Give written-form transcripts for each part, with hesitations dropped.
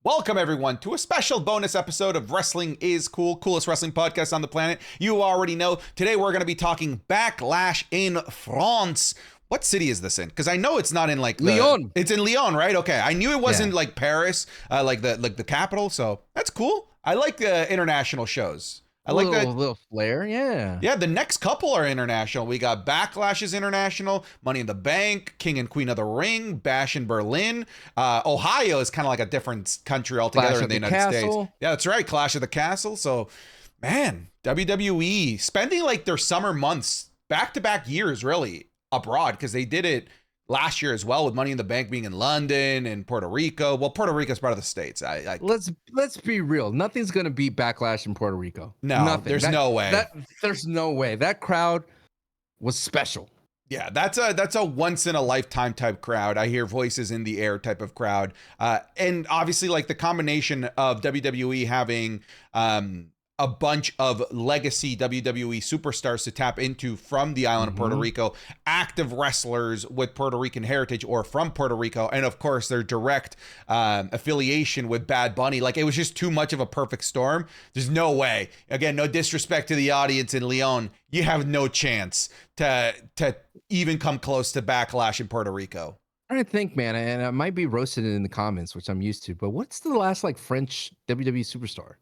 Welcome, everyone, to a special bonus episode of Wrestling is Cool, coolest wrestling podcast on the planet. You already know. Today, we're going to be talking Backlash in France. What city is this in? Because I know it's not in like Lyon. It's in Lyon, right? Okay, I knew it wasn't like Paris, like the capital. So that's cool. I like the international shows. I like that little flair, yeah. Yeah, the next couple are international. We got Backlash is international, Money in the Bank, King and Queen of the Ring, Bash in Berlin. Ohio is kind of like a different country altogether Clash in the of the United States. Castle. Yeah, that's right, Clash of the Castle. So, man, WWE spending like their summer months, back-to-back years, really, abroad, because they did it last year as well, with Money in the Bank being in London and Puerto Rico. Well, Puerto Rico is part of the States. Let's be real. Nothing's gonna beat Backlash in Puerto Rico. No, Nothing. there's no way. There's no way. That crowd was special. Yeah, that's a once in a lifetime type crowd. I hear voices in the air type of crowd. And obviously, like the combination of WWE having a bunch of legacy WWE superstars to tap into from the island of Puerto Rico, active wrestlers with Puerto Rican heritage or from Puerto Rico, and of course their direct affiliation with Bad Bunny. Like, it was just too much of a perfect storm. There's no way. Again, no disrespect to the audience in Lyon, you have no chance to even come close to Backlash in Puerto Rico. I think, man, and I might be roasted in the comments, which I'm used to, but what's the last like French WWE superstar?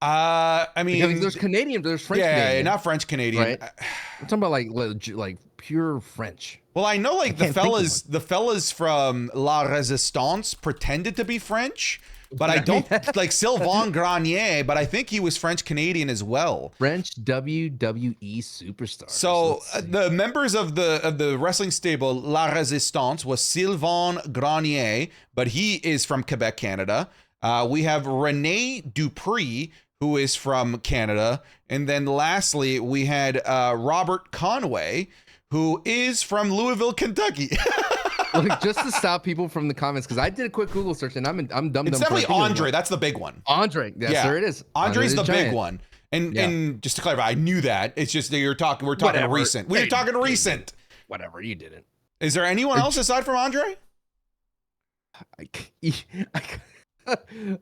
I mean, because there's Canadian, there's French. Yeah, Canadian, not French Canadian. Right? I'm talking about like pure French. Well, I know like the fellas from La Resistance pretended to be French, but I don't like Sylvain Grenier, but I think he was French Canadian as well. French WWE superstar. So the members of the wrestling stable La Resistance was Sylvain Grenier, but he is from Quebec, Canada. We have Rene Dupree, who is from Canada. And then lastly, we had Robert Conway, who is from Louisville, Kentucky. Look, just to stop people from the comments, because I did a quick Google search and I'm dumb. It's definitely Andre. That's the big one. Andre. Yes, there it is. Andre's the big one. And just to clarify, I knew that. It's just that we're talking recent. We're talking recent. Whatever, you didn't. Is there anyone else aside from Andre?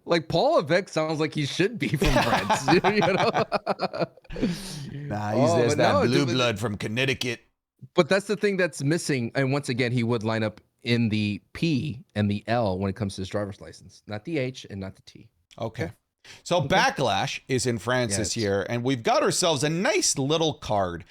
Like Paul Levesque sounds like he should be from France. You know? Nah, he's that blue blood from Connecticut. But that's the thing that's missing. And once again, he would line up in the P and the L when it comes to his driver's license, not the H and not the T. Okay. So Backlash is in France this year, and we've got ourselves a nice little card.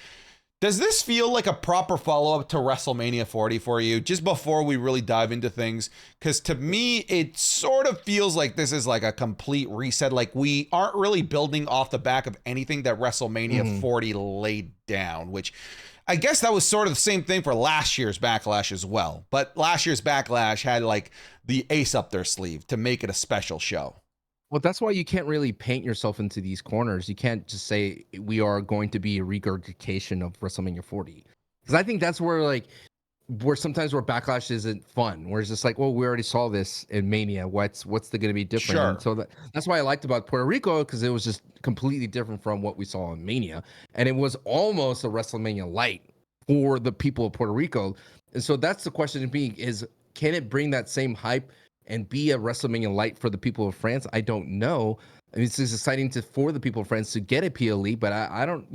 Does this feel like a proper follow-up to WrestleMania 40 for you, just before we really dive into things? Because to me, it sort of feels like this is like a complete reset. Like, we aren't really building off the back of anything that WrestleMania 40 laid down, which I guess that was sort of the same thing for last year's Backlash as well. But last year's Backlash had like the ace up their sleeve to make it a special show. Well, that's why you can't really paint yourself into these corners. You can't just say we are going to be a regurgitation of WrestleMania 40. Because I think that's where sometimes where Backlash isn't fun. Where it's just like, well, we already saw this in Mania. What's going to be different? Sure. So that's why I liked about Puerto Rico, because it was just completely different from what we saw in Mania. And it was almost a WrestleMania light for the people of Puerto Rico. And so that's the question to me is, can it bring that same hype and be a WrestleMania light for the people of France? I don't know. I mean, it's just exciting for the people of France to get a PLE, but I don't,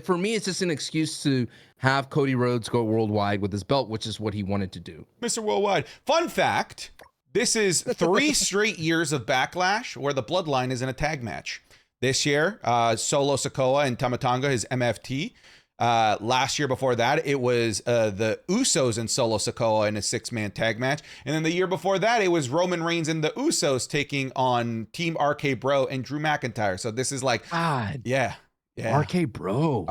for me, it's just an excuse to have Cody Rhodes go worldwide with his belt, which is what he wanted to do. Mr. Worldwide. Fun fact, this is 3 straight years of Backlash where the bloodline is in a tag match. This year, Solo Sikoa and Tama Tonga is MFT. Last year before that, it was the Usos and Solo Sikoa in a 6-man tag match. And then the year before that, it was Roman Reigns and the Usos taking on Team RK Bro and Drew McIntyre. So this is like, God. Yeah. RK Bro,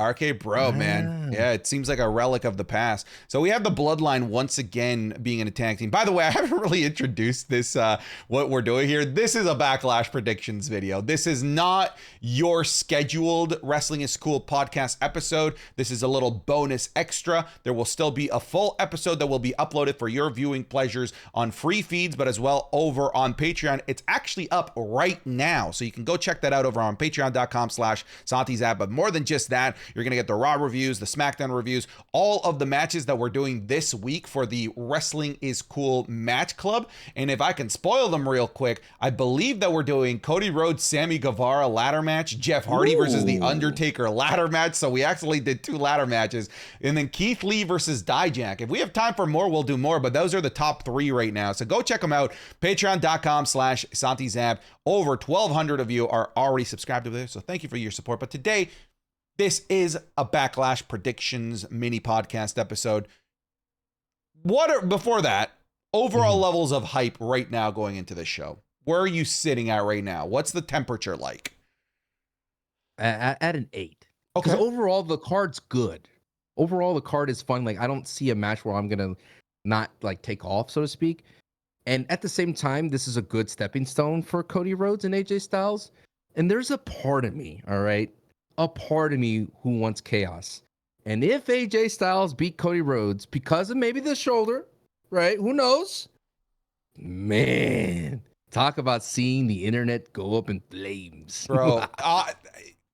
man. Yeah, it seems like a relic of the past. So we have the bloodline once again being in a tag team. By the way, I haven't really introduced this, what we're doing here. This is a Backlash predictions video. This is not your scheduled Wrestling is Cool podcast episode. This is a little bonus extra. There will still be a full episode that will be uploaded for your viewing pleasures on free feeds, but as well over on Patreon. It's actually up right now. So you can go check that out over on patreon.com/Santi's Zap. But more than just that, you're going to get the Raw reviews, the SmackDown reviews, all of the matches that we're doing this week for the Wrestling is Cool Match Club. And if I can spoil them real quick, I believe that we're doing Cody Rhodes, Sammy Guevara ladder match, Jeff Hardy versus The Undertaker ladder match. So we actually did 2 ladder matches. And then Keith Lee versus Dijak. If we have time for more, we'll do more, but those are the top 3 right now. So go check them out. Patreon.com/SantiZap. Over 1,200 of you are already subscribed to this, so thank you for your support. But today, this is a Backlash predictions mini podcast episode. Before that, overall levels of hype right now going into this show? Where are you sitting at right now? What's the temperature like? At an 8. Okay. Because overall, the card's good. Overall, the card is fun. Like, I don't see a match where I'm going to not, like, take off, so to speak. And at the same time, this is a good stepping stone for Cody Rhodes and AJ Styles. And there's a part of me, all right? A part of me who wants chaos. And if AJ Styles beat Cody Rhodes because of maybe the shoulder, right? Who knows? Man, talk about seeing the internet go up in flames. Bro,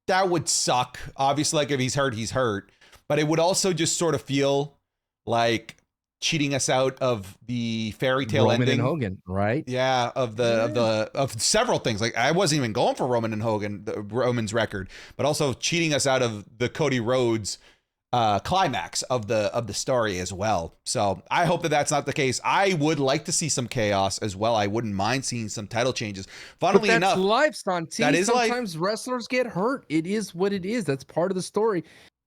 that would suck. Obviously, like, if he's hurt, he's hurt. But it would also just sort of feel like cheating us out of the fairy tale Roman ending. and Hogan, right? Yeah, of several things. Like, I wasn't even going for Roman and Hogan, Roman's record, but also cheating us out of the Cody Rhodes climax of the story as well. So I hope that that's not the case. I would like to see some chaos as well. I wouldn't mind seeing some title changes. Funnily but that's enough, life, Santi. that is Sometimes life. wrestlers get hurt. It is what it is. That's part of the story.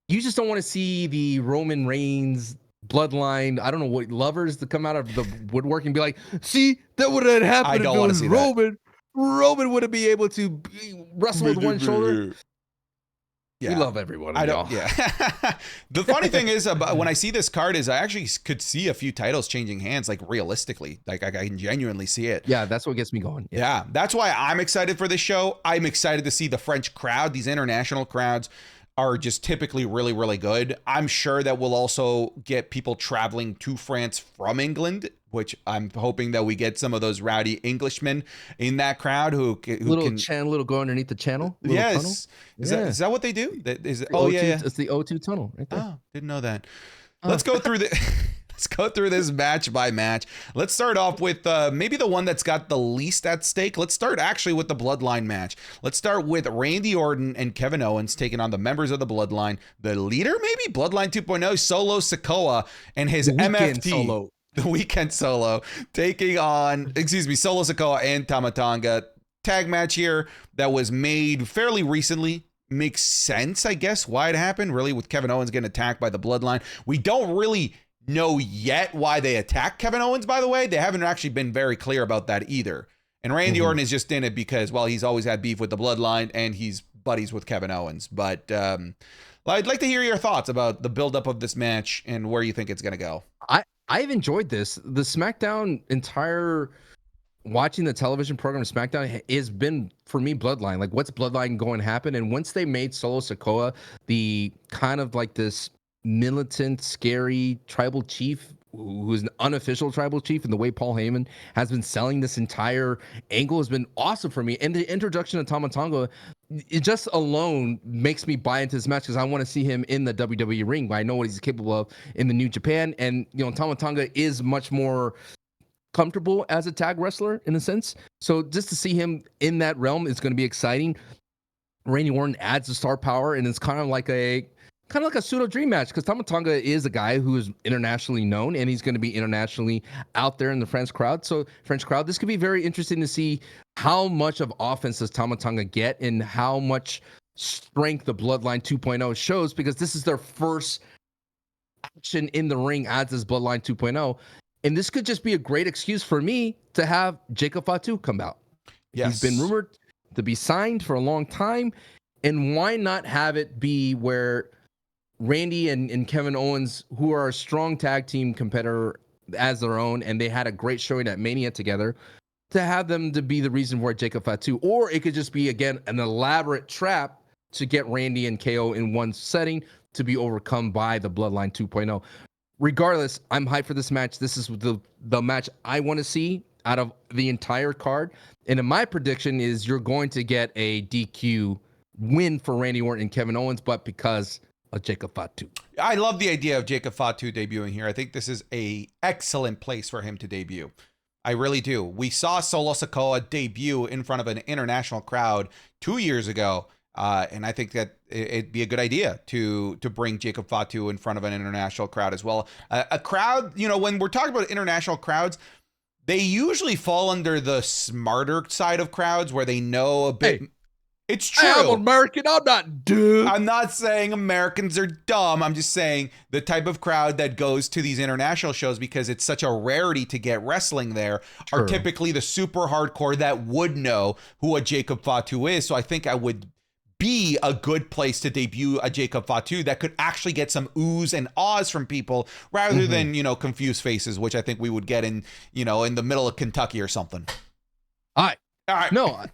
You just don't want to see the Roman Reigns bloodline, I don't know what, lovers to come out of the woodwork and be like, see, that would have happened. I don't want to see Roman. Roman wouldn't be able to wrestle with one shoulder. Yeah. We love everyone. I don't. Yeah. The funny thing is, about when I see this card, is I actually could see a few titles changing hands, like realistically, like I can genuinely see it. Yeah, that's what gets me going. Yeah, that's why I'm excited for this show. I'm excited to see the French crowd. These international crowds are just typically really, really good. I'm sure that we'll also get people traveling to France from England, which I'm hoping that we get some of those rowdy Englishmen in that crowd who little go underneath the channel. Yes. Is that what they do? Is it? Oh, yeah. It's the O2 tunnel right there. Oh, didn't know that. Let's go through the. Let's go through this match by match. Let's start off with maybe the one that's got the least at stake. Let's start actually with the Bloodline match. Let's start with Randy Orton and Kevin Owens taking on the members of the Bloodline. The leader, maybe? Bloodline 2.0, Solo Sikoa and his MFT. Solo. The Weekend Solo taking on, Solo Sikoa and Tama Tonga. Tag match here that was made fairly recently. Makes sense, I guess, why it happened, really, with Kevin Owens getting attacked by the Bloodline. We don't really know yet why they attacked Kevin Owens, by the way. They haven't actually been very clear about that either. And Randy Orton is just in it because, well, he's always had beef with the Bloodline and he's buddies with Kevin Owens. But I'd like to hear your thoughts about the buildup of this match and where you think it's going to go. I've enjoyed this. The SmackDown watching the television program SmackDown has been, for me, Bloodline. Like, what's Bloodline going to happen? And once they made Solo Sikoa the kind of like this militant, scary tribal chief, who's an unofficial tribal chief, and the way Paul Heyman has been selling this entire angle has been awesome for me. And the introduction of Tama Tonga, it just alone makes me buy into this match because I want to see him in the WWE ring, but I know what he's capable of in the New Japan. And, Tama Tonga is much more comfortable as a tag wrestler in a sense. So just to see him in that realm is going to be exciting. Randy Orton adds the star power, and it's kind of like a pseudo dream match because Tama Tonga is a guy who is internationally known, and he's going to be internationally out there in the French crowd. So this could be very interesting to see how much of offense does Tama Tonga get and how much strength the Bloodline 2.0 shows, because this is their first action in the ring as this Bloodline 2.0. And this could just be a great excuse for me to have Jacob Fatu come out. Yes. He's been rumored to be signed for a long time. And why not have it be where Randy and Kevin Owens, who are a strong tag team competitor as their own, and they had a great showing at Mania together, to have them to be the reason for Jacob Fatu. Or it could just be, again, an elaborate trap to get Randy and KO in one setting to be overcome by the Bloodline 2.0. Regardless, I'm hyped for this match. This is the match I want to see out of the entire card. And in my prediction is you're going to get a DQ win for Randy Orton and Kevin Owens, but because of Jacob Fatu. I love the idea of Jacob Fatu debuting here. I think this is a excellent place for him to debut. I really do. We saw Solo Sikoa debut in front of an international crowd 2 years ago. And I think that it'd be a good idea to bring Jacob Fatu in front of an international crowd as well. A crowd, you know, when we're talking about international crowds, they usually fall under the smarter side of crowds where they know a bit. Hey, it's true. I'm American. I'm not dumb. I'm not saying Americans are dumb. I'm just saying the type of crowd that goes to these international shows, because it's such a rarity to get wrestling there, are typically the super hardcore that would know who a Jacob Fatu is. So I think I would be a good place to debut a Jacob Fatu that could actually get some oohs and ahs from people rather than, you know, confused faces, which I think we would get in, you know, in the middle of Kentucky or something. All right. No,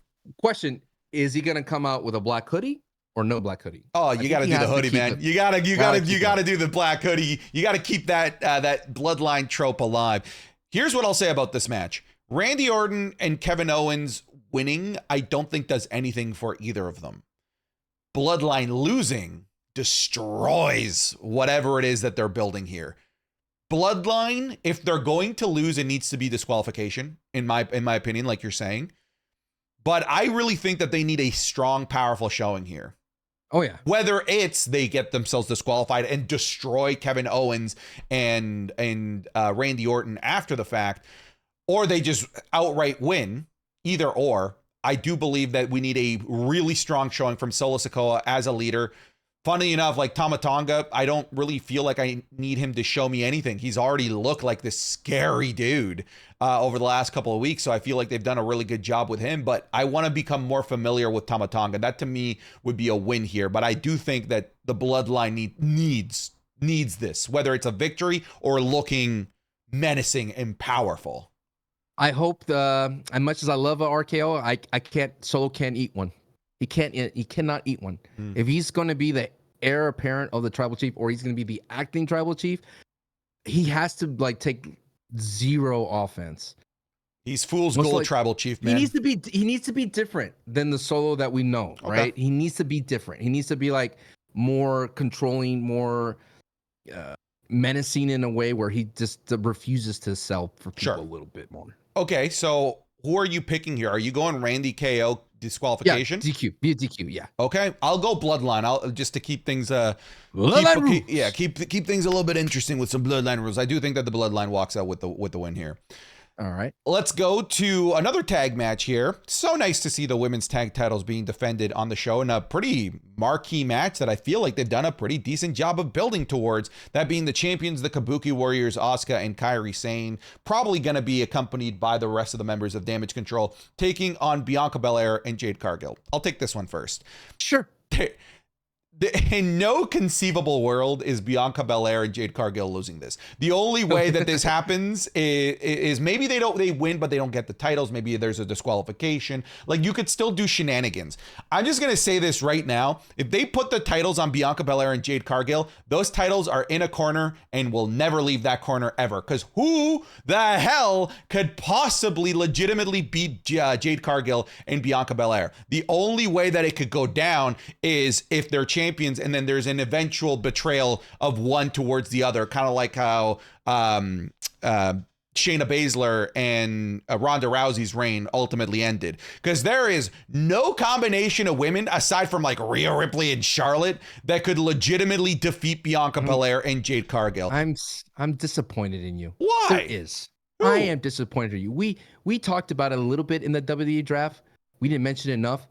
question. Is he going to come out with a black hoodie or no black hoodie? Oh, you got to do the hoodie, man. You got to do the black hoodie. You got to keep that bloodline trope alive. Here's what I'll say about this match. Randy Orton and Kevin Owens winning, I don't think does anything for either of them. Bloodline losing destroys whatever it is that they're building here. Bloodline, if they're going to lose, it needs to be disqualification, in my opinion, like you're saying. But I really think that they need a strong, powerful showing here. Oh, yeah. Whether it's they get themselves disqualified and destroy Kevin Owens and Randy Orton after the fact, or they just outright win, either or. I do believe that we need a really strong showing from Solo Sikoa as a leader. Funny enough, like Tama Tonga, I don't really feel like I need him to show me anything. He's already looked like this scary dude over the last couple of weeks. So I feel like they've done a really good job with him, but I want to become more familiar with Tama Tonga. That to me would be a win here. But I do think that the bloodline needs this, whether it's a victory or looking menacing and powerful. I hope as much as I love a RKO, I can't. Solo can't eat one. He cannot eat one. If he's going to be the heir apparent of the tribal chief, or he's going to be the acting tribal chief, he has to like take zero offense. He's fool's gold tribal chief, man. He needs to be different than the Solo that we know, right? He needs to be different. He needs to be like more controlling, more menacing in a way where he just refuses to sell for people a little bit more. Okay, so who are you picking here? Are you going Randy KO disqualification? Yeah, DQ. Be a DQ, yeah. Okay, I'll go bloodline. I'll just to keep things keep things a little bit interesting with some bloodline rules. I do think that the bloodline walks out with the win here. All right. Let's go to another tag match here. So nice to see the women's tag titles being defended on the show in a pretty marquee match that I feel like they've done a pretty decent job of building towards. That being the champions, the Kabuki Warriors, Asuka and Kairi Sane, probably going to be accompanied by the rest of the members of Damage Control, taking on Bianca Belair and Jade Cargill. I'll take this one first. Sure. In no conceivable world is Bianca Belair and Jade Cargill losing this. The only way that this happens is maybe they win, but they don't get the titles. Maybe there's a disqualification. Like, you could still do shenanigans. I'm just going to say this right now. If they put the titles on Bianca Belair and Jade Cargill, those titles are in a corner and will never leave that corner ever. Because who the hell could possibly legitimately beat Jade Cargill and Bianca Belair? The only way that it could go down is if they're champions and then there's an eventual betrayal of one towards the other, kind of like how Shayna Baszler and Ronda Rousey's reign ultimately ended. Because there is no combination of women aside from like Rhea Ripley and Charlotte that could legitimately defeat Bianca Belair and Jade Cargill. I'm disappointed in you. Why? There is. Ooh. I am disappointed in you. We talked about it a little bit in the WWE draft. We didn't mention it enough.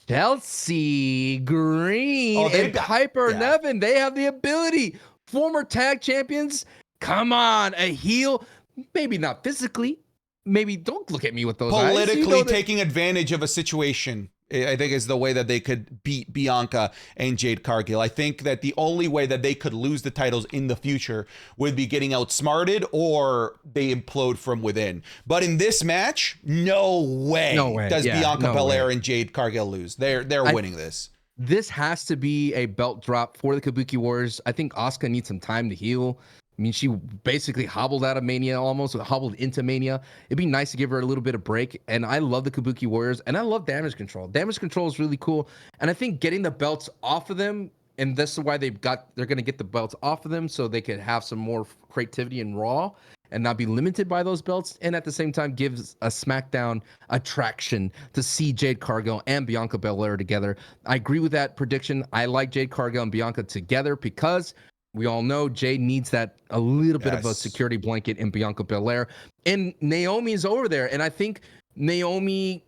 Chelsea Green and Piper Niven, they have the ability. Former tag champions. Come on, a heel. Maybe not physically. Maybe don't look at me with those eyes. Politically taking advantage of a situation, I think, is the way that they could beat Bianca and Jade Cargill. I think that the only way that they could lose the titles in the future would be getting outsmarted or they implode from within. But in this match, no way does Bianca Belair and Jade Cargill lose. They're winning this. This has to be a belt drop for the Kabuki Warriors. I think Asuka needs some time to heal. I mean, she basically hobbled out of Mania, almost hobbled into Mania. It'd be nice to give her a little bit of break. And I love the Kabuki Warriors, and I love Damage Control. Damage Control is really cool, and I think getting the belts off of them, and this is why they're going to get the belts off of them so they could have some more creativity in Raw and not be limited by those belts, and at the same time gives a SmackDown attraction to see Jade Cargill and Bianca Belair together. I agree with that prediction. I like Jade Cargill and Bianca together because we all know Jade needs that a little bit of a security blanket in Bianca Belair. And Naomi is over there. And I think Naomi,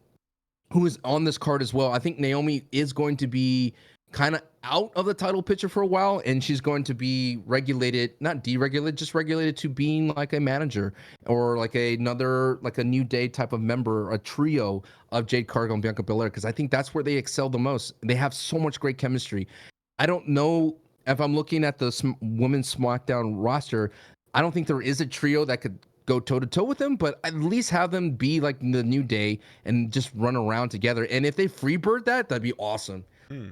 who is on this card as well, I think Naomi is going to be kind of out of the title picture for a while. And she's going to be regulated, not deregulated, just regulated to being like a manager or like a New Day type of member, a trio of Jade Cargill and Bianca Belair. Because I think that's where they excel the most. They have so much great chemistry. I don't know if I'm looking at the women's SmackDown roster, I don't think there is a trio that could go toe-to-toe with them, but at least have them be like the New Day and just run around together. And if they freebird that'd be awesome.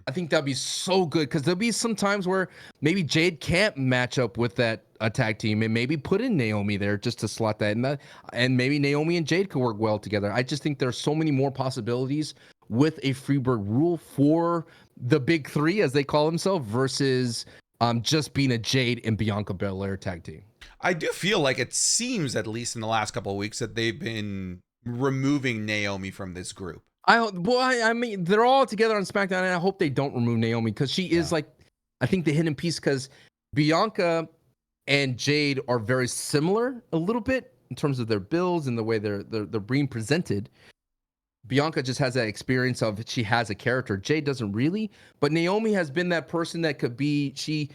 I think that'd be so good because there'll be some times where maybe Jade can't match up with that tag team and maybe put in Naomi there just to slot that in, and maybe Naomi and Jade could work well together. I just think there's so many more possibilities with a freebird rule for the big three, as they call themselves, versus just being a Jade and Bianca Belair tag team. I do feel like it seems, at least in the last couple of weeks, that they've been removing Naomi from this group. I mean, they're all together on SmackDown, and I hope they don't remove Naomi because she is like, I think the hidden piece, because Bianca and Jade are very similar a little bit in terms of their builds and the way they're being presented. Bianca just has that experience of she has a character. Jade doesn't really, but Naomi has been that person that could be, she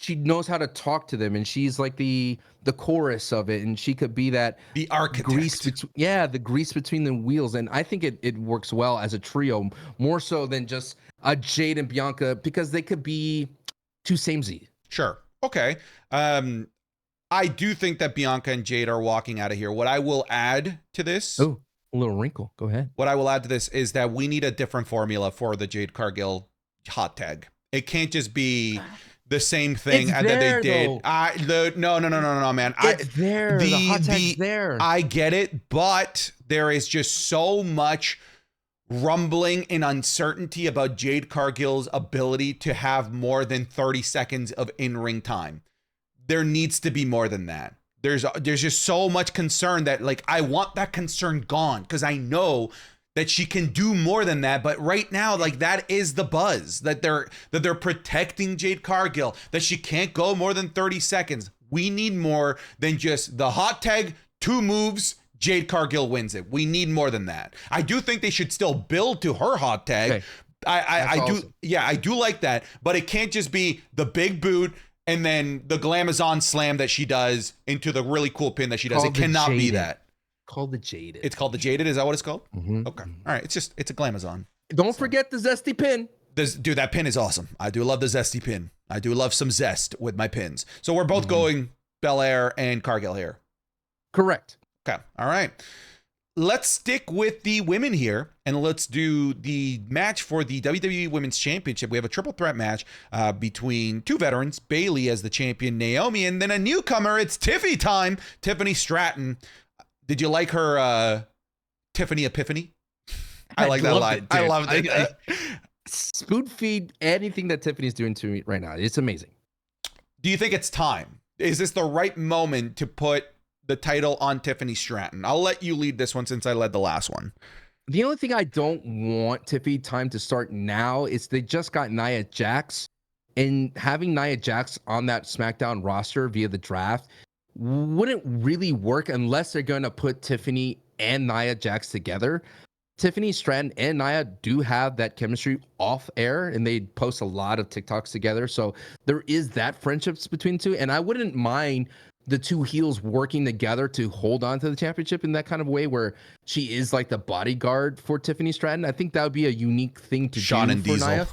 knows how to talk to them, and she's like the chorus of it, and she could be that the architect. The grease between the wheels. And I think it works well as a trio, more so than just a Jade and Bianca, because they could be too samey. Sure. Okay. I do think that Bianca and Jade are walking out of here. What I will add to this. Oh, a little wrinkle. Go ahead. What I will add to this is that we need a different formula for the Jade Cargill hot tag. It can't just be the same thing that they did. No, man. The hot tag's there. I get it, but there is just so much rumbling and uncertainty about Jade Cargill's ability to have more than 30 seconds of in-ring time. There needs to be more than that. There's just so much concern that, like, I want that concern gone because I know that she can do more than that. But right now, like, that is the buzz that they're protecting Jade Cargill, that she can't go more than 30 seconds. We need more than just the hot tag, 2 moves, Jade Cargill wins it. We need more than that. I do think they should still build to her hot tag. Okay. I do like that, but it can't just be the big boot and then the glamazon slam that she does into the really cool pin that she does. It cannot be that. Called the Jaded. It's called the Jaded. Is that what it's called? Mm-hmm. Okay. All right. It's a glamazon. Don't forget the zesty pin. Dude, that pin is awesome. I do love the zesty pin. I do love some zest with my pins. So we're both going Belair and Cargill here. Correct. Okay. All right. Let's stick with the women here, and let's do the match for the WWE Women's Championship. We have a triple threat match between 2 veterans, Bayley as the champion, Naomi, and then a newcomer. It's Tiffy time, Tiffany Stratton. Did you like her Tiffany Epiphany? I like that line. I loved it. Spoon feed anything that Tiffany's doing to me right now. It's amazing. Do you think it's time? Is this the right moment to put the title on Tiffany Stratton? I'll let you lead this one since I led the last one. The only thing I don't want Tiffy time to start now is they just got Nia Jax, and having Nia Jax on that SmackDown roster via the draft wouldn't really work unless they're going to put Tiffany and Nia Jax together. Tiffany Stratton and Nia do have that chemistry off air, and they post a lot of TikToks together. So there is that friendships between the two, and I wouldn't mind the 2 heels working together to hold on to the championship in that kind of way where she is like the bodyguard for Tiffany Stratton. I think that would be a unique thing to Shawn do and for Diesel. Nia.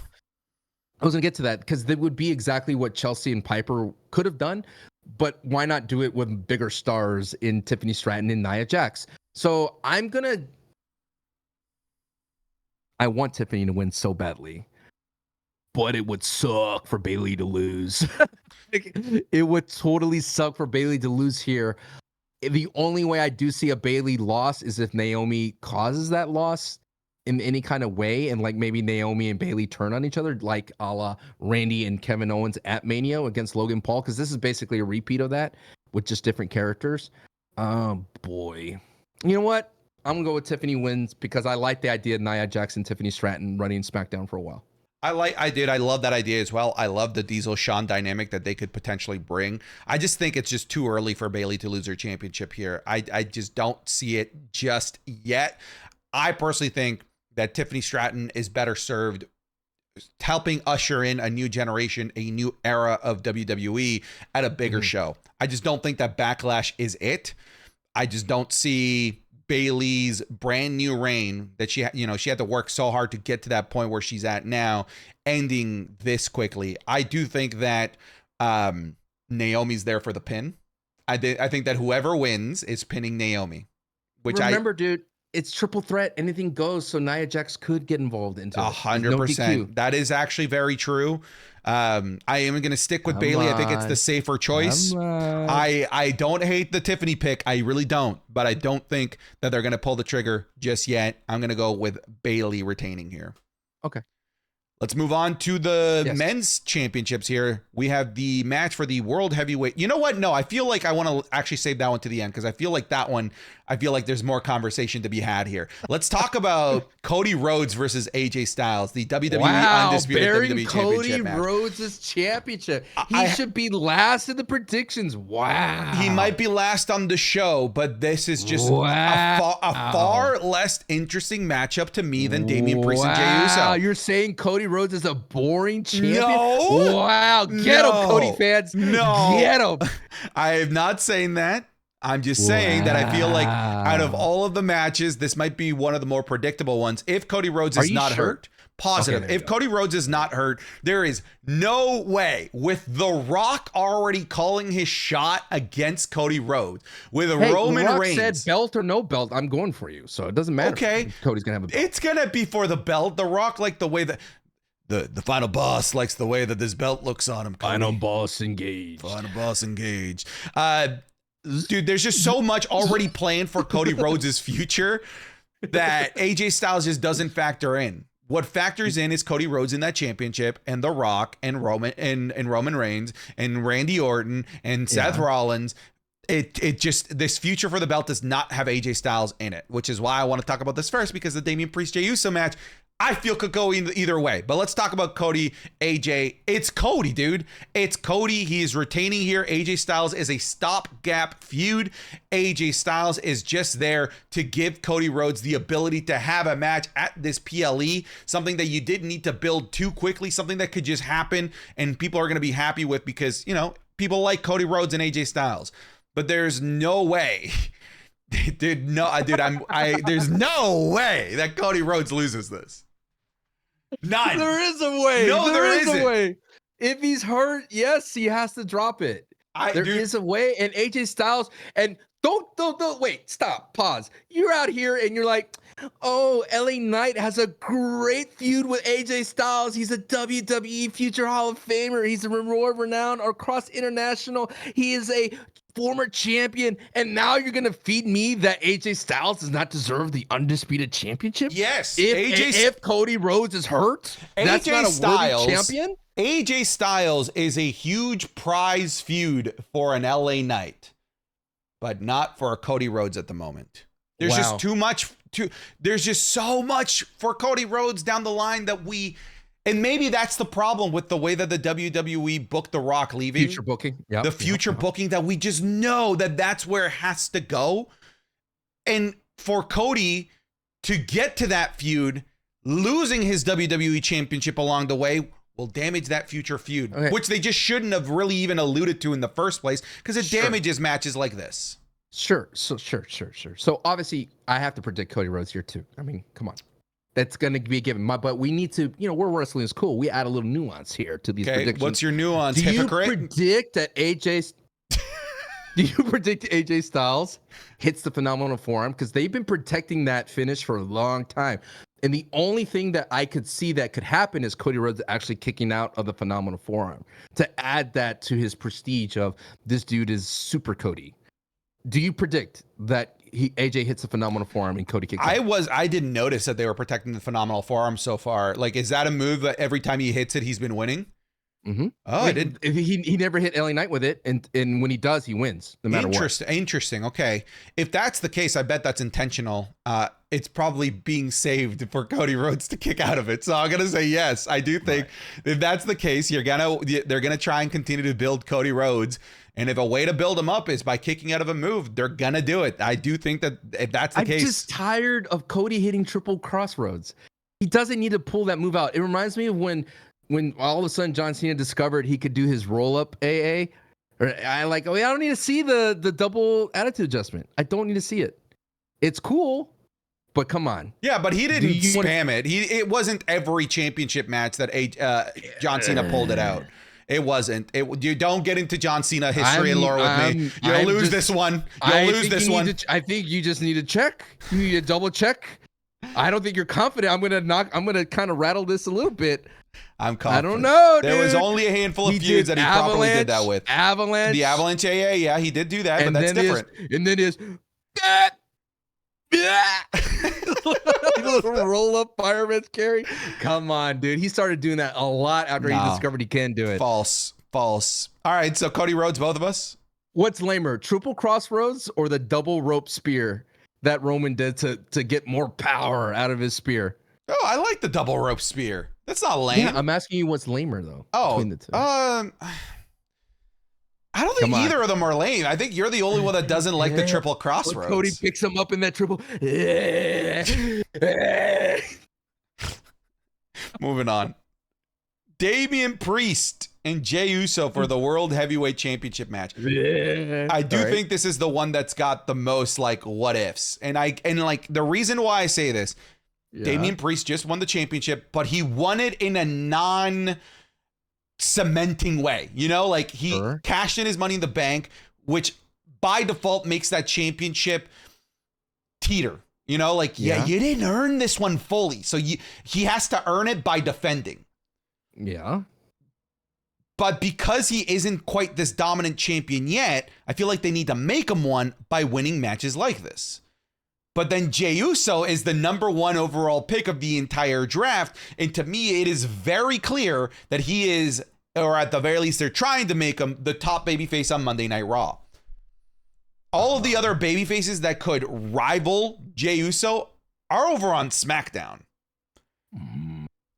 I was going to get to that because that would be exactly what Chelsea and Piper could have done, but why not do it with bigger stars in Tiffany Stratton and Nia Jax? So I want Tiffany to win so badly. but it would suck for Bailey to lose. It would totally suck for Bailey to lose here. The only way I do see a Bailey loss is if Naomi causes that loss in any kind of way, and like maybe Naomi and Bailey turn on each other, like a la Randy and Kevin Owens at Mania against Logan Paul, because this is basically a repeat of that with just different characters. Oh boy. You know what? I'm gonna go with Tiffany wins because I like the idea of Nia Jax, Tiffany Stratton running SmackDown for a while. I love that idea as well. I love the Diesel Shawn dynamic that they could potentially bring. I just think it's just too early for Bailey to lose her championship here. I just don't see it just yet. I personally think that Tiffany Stratton is better served helping usher in a new generation, a new era of WWE at a bigger show. I just don't think that Backlash is it. I just don't see Bailey's brand new reign that she had to work so hard to get to that point where she's at now, ending this quickly. I do think that Naomi's there for the pin. I think that whoever wins is pinning Naomi. Remember, dude, it's triple threat. Anything goes. So Nia Jax could get involved into 100%. That is actually very true. I am going to stick with Bailey. I think it's the safer choice. I don't hate the Tiffany pick. I really don't. But I don't think that they're going to pull the trigger just yet. I'm going to go with Bailey retaining here. Okay. Let's move on to the men's championships here. We have the match for the world heavyweight. You know what? No, I feel like I want to actually save that one to the end because I feel like that one, I feel like there's more conversation to be had here. Let's talk about Cody Rhodes versus AJ Styles, the WWE Undisputed WWE Cody Championship match. Rhodes' championship. He should be last in the predictions. Wow. He might be last on the show, but this is just a far less interesting matchup to me than Damian Priest and Jey Uso. You're saying Cody Rhodes is a boring champion? No. Wow. Get him, Cody fans. No. Get him. I am not saying that. I'm just saying that I feel like out of all of the matches, this might be one of the more predictable ones. If Cody Rhodes is not hurt, positive. Okay, if Cody Rhodes is not hurt, there is no way, with The Rock already calling his shot against Cody Rhodes, with Roman Rock Reigns. said belt or no belt, I'm going for you. So it doesn't matter. Okay. Cody's going to have a belt. It's going to be for the belt. The Rock, like the way that the final boss likes the way that this belt looks on him. Cody. Final boss engaged. Final boss engaged. Dude, there's just so much already planned for Cody Rhodes' future that AJ Styles just doesn't factor in. What factors in is Cody Rhodes in that championship, and The Rock, and Roman Reigns, and Randy Orton, and Seth Rollins. It just, this future for the belt does not have AJ Styles in it, which is why I want to talk about this first, because the Damian Priest Jey Uso match, I feel could go either way. But let's talk about Cody, AJ. It's Cody, dude. It's Cody. He is retaining here. AJ Styles is a stopgap feud. AJ Styles is just there to give Cody Rhodes the ability to have a match at this PLE, something that you didn't need to build too quickly, something that could just happen and people are going to be happy with because, you know, people like Cody Rhodes and AJ Styles. But there's no way. There's no way that Cody Rhodes loses this. None. There is a way. No, there isn't. A way. If he's hurt, yes, he has to drop it. There is a way. And AJ Styles, and don't wait, stop, pause. You're out here and you're like, oh, LA Knight has a great feud with AJ Styles. He's a WWE future Hall of Famer. He's a renowned across international. He is a former champion, and now you're gonna feed me that AJ Styles does not deserve the undisputed championship? Yes. If Cody Rhodes is hurt, that's not a worthy champion. AJ Styles is a huge prize feud for an LA Knight, but not for Cody Rhodes at the moment. There's just too much. There's just so much for Cody Rhodes down the line that and maybe that's the problem with the way that the WWE booked The Rock leaving. Future booking. Yeah. The future booking, that we just know that that's where it has to go. And for Cody to get to that feud, losing his WWE championship along the way will damage that future feud, which they just shouldn't have really even alluded to in the first place, because it damages matches like this. Sure. So obviously I have to predict Cody Rhodes here too. I mean, come on. That's going to be a given. But we need to, where wrestling is cool, we add a little nuance here to these predictions. What's your nuance, hypocrite? Do you predict that AJ... Do you predict AJ Styles hits the phenomenal forearm? Because they've been protecting that finish for a long time. And the only thing that I could see that could happen is Cody Rhodes actually kicking out of the phenomenal forearm to add that to his prestige of this dude is super Cody. Do you predict that AJ hits the phenomenal forearm and Cody kicks out? I didn't notice that they were protecting the phenomenal forearm so far. Like, is that a move that every time he hits it, he's been winning? Mm-hmm. Oh, I didn't. He never hit LA Knight with it, and when he does, he wins no matter what. Interesting. Okay, if that's the case, I bet that's intentional. It's probably being saved for Cody Rhodes to kick out of it. So I'm gonna say yes. I do think if that's the case, they're gonna try and continue to build Cody Rhodes. And if a way to build him up is by kicking out of a move, they're gonna do it. I do think that if that's the case, I'm just tired of Cody hitting triple crossroads. He doesn't need to pull that move out. It reminds me of when all of a sudden John Cena discovered he could do his roll up AA. I don't need to see the double attitude adjustment. I don't need to see it. It's cool, but come on. Yeah, but he didn't spam it. It wasn't every championship match that John Cena pulled it out. It wasn't. You don't get into John Cena history and lore with me. You'll lose this one. I think you just need to check. You need to double check. I don't think you're confident. I'm gonna kind of rattle this a little bit. I'm confident. I don't know, dude. There was only a handful of feuds that he probably did that with. Avalanche. The Avalanche, yeah, he did do that, but that's different. And then his little roll-up fireman's carry. Come on, dude. He started doing that a lot after he discovered he can do it. False. All right, so Cody Rhodes, both of us? What's lamer, triple crossroads or the double rope spear that Roman did to get more power out of his spear? Oh, I like the double rope spear. That's not lame. Yeah, I'm asking you what's lamer though. Between the two. I don't think either of them are lame. I think you're the only one that doesn't like the triple crossroads. Cody picks him up in that triple. Moving on. Damian Priest and Jey Uso for the World Heavyweight Championship match. I do think this is the one that's got the most like what ifs. And like the reason why I say this, Damian Priest just won the championship, but he won it in a non-cementing way. You know, like he cashed in his Money in the Bank, which by default makes that championship teeter. You know, like, you didn't earn this one fully. So he has to earn it by defending. Yeah. But because he isn't quite this dominant champion yet, I feel like they need to make him one by winning matches like this. But then Jey Uso is the #1 overall pick of the entire draft. And to me, it is very clear that he is, or at the very least, they're trying to make him the top babyface on Monday Night Raw. All of the other babyfaces that could rival Jey Uso are over on SmackDown.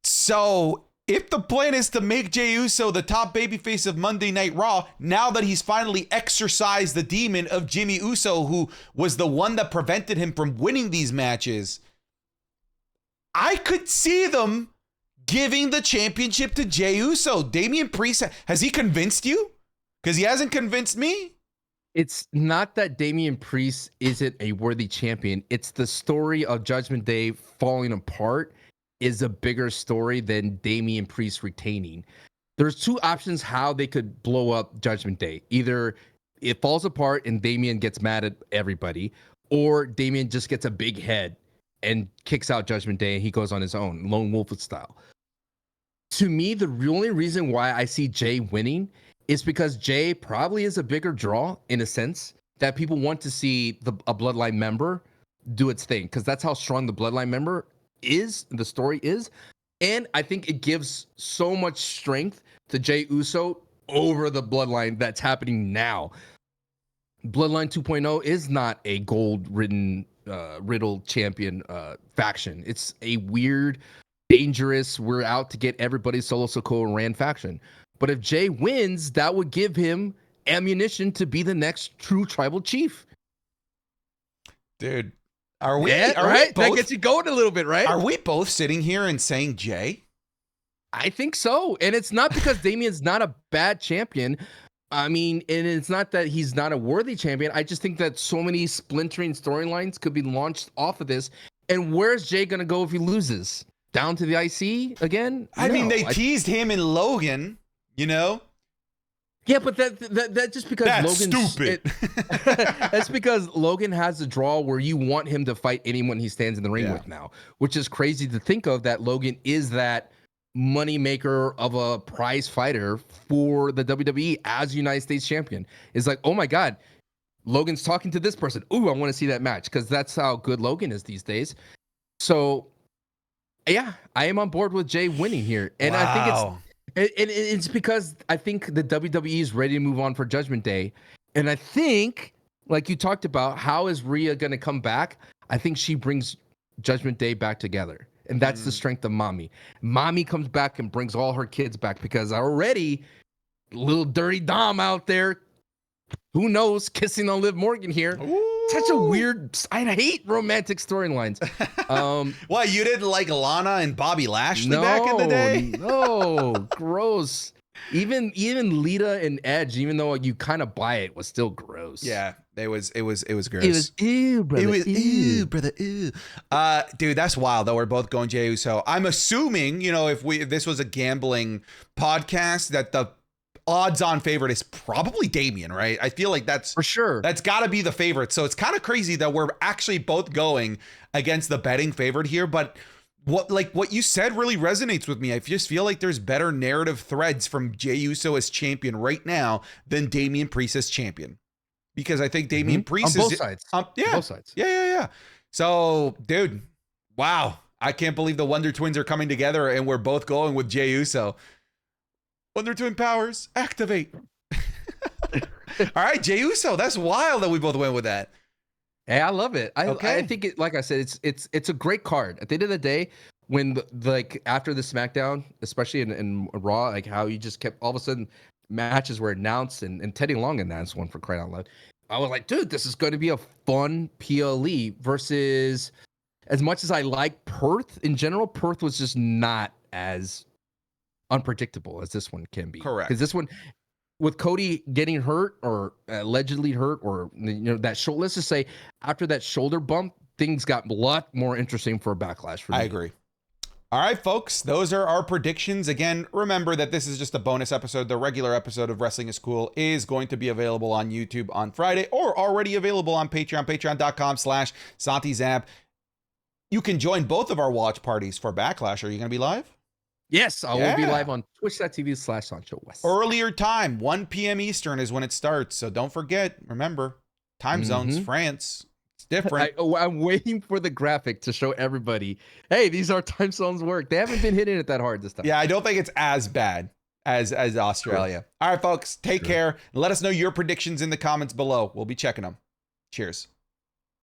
So if the plan is to make Jey Uso the top babyface of Monday Night Raw, now that he's finally exorcised the demon of Jimmy Uso, who was the one that prevented him from winning these matches, I could see them giving the championship to Jey Uso. Damian Priest, has he convinced you? Because he hasn't convinced me. It's not that Damian Priest isn't a worthy champion. It's the story of Judgment Day falling apart is a bigger story than Damian Priest retaining. There's two options how they could blow up Judgment Day. Either it falls apart and Damian gets mad at everybody, or Damian just gets a big head and kicks out Judgment Day and he goes on his own, lone wolf style. To me, the only reason why I see Jey winning is because Jey probably is a bigger draw in a sense that people want to see a Bloodline member do its thing, because that's how strong the Bloodline member is, the story is. And I think it gives so much strength to Jey Uso over the Bloodline that's happening now. Bloodline 2.0 is not a gold-ridden, riddled champion faction. It's a weird, dangerous, we're out to get everybody Solo Sikoa ran faction. But if Jey wins, that would give him ammunition to be the next true tribal chief. Dude, are we? Yeah, are right? we both, that gets you going a little bit, right? Are we both sitting here and saying Jey? I think so. And it's not because Damian's not a bad champion. I mean, and it's not that he's not a worthy champion. I just think that so many splintering storylines could be launched off of this. And where's Jey going to go if he loses? Down to the IC again? I mean, they teased him and Logan. You know, Yeah, but that just because That's Logan's stupid. that's because Logan has a draw where you want him to fight anyone he stands in the ring Yeah. with now, which is crazy to think of that Logan is that moneymaker of a prize fighter for the WWE as United States champion. It's like, oh my God, Logan's talking to this person. Ooh, I want to see that match because that's how good Logan is these days. So yeah, I am on board with Jay winning here. And I think it's because I think the WWE is ready to move on for Judgment Day. And I think, like you talked about, how is Rhea going to come back? I think she brings Judgment Day back together. And that's the strength of Mommy. Mommy comes back and brings all her kids back because already little dirty Dom out there, who knows, kissing on Liv Morgan here. Ooh. Such a weird, I hate romantic storylines. What, you didn't like Lana and Bobby Lashley back in the day? No, gross. Even Lita and Edge, even though you kind of buy it, was still gross. Yeah, it was gross. It was ew, brother. It was ew, brother. Ew. Dude, that's wild though. We're both going Jey Uso. I'm assuming, if this was a gambling podcast, that the odds-on favorite is probably Damian, right? I feel like that's for sure. That's got to be the favorite. So it's kind of crazy that we're actually both going against the betting favorite here, but what you said really resonates with me. I just feel like there's better narrative threads from Jey Uso as champion right now than Damian Priest as champion, because I think Damian Priest on both sides. Both sides. Yeah. So, dude, wow, I can't believe the Wonder Twins are coming together, and we're both going with Jey Uso. Wonder Twin powers activate. All right, Jey Uso. That's wild that we both went with that. Hey, I love it. I think it, like I said, it's a great card. At the end of the day, when after the SmackDown, especially in Raw, like how you just kept all of a sudden matches were announced and Teddy Long announced one, for crying out loud. I was like, dude, this is going to be a fun PLE versus, as much as I like Perth in general, Perth was just not as unpredictable as this one can be. Correct. Because this one, with Cody getting hurt or allegedly hurt, or that shoulder, let's just say after that shoulder bump, things got a lot more interesting for a Backlash for me. I agree. All right, folks, those are our predictions. Again, remember that this is just a bonus episode. The regular episode of Wrestling is Cool is going to be available on YouTube on Friday, or already available on Patreon, patreon.com/SantiZap. You can join both of our watch parties for Backlash. Are you going to be live? Yes, I will be live on twitch.tv/Sancho West. Earlier time, 1 p.m. Eastern is when it starts. So don't forget, remember, time zones, France. It's different. I'm waiting for the graphic to show everybody, hey, these are time zones work. They haven't been hitting it that hard this time. Yeah, I don't think it's as bad as Australia. Sure. All right, folks, take care. Let us know your predictions in the comments below. We'll be checking them. Cheers.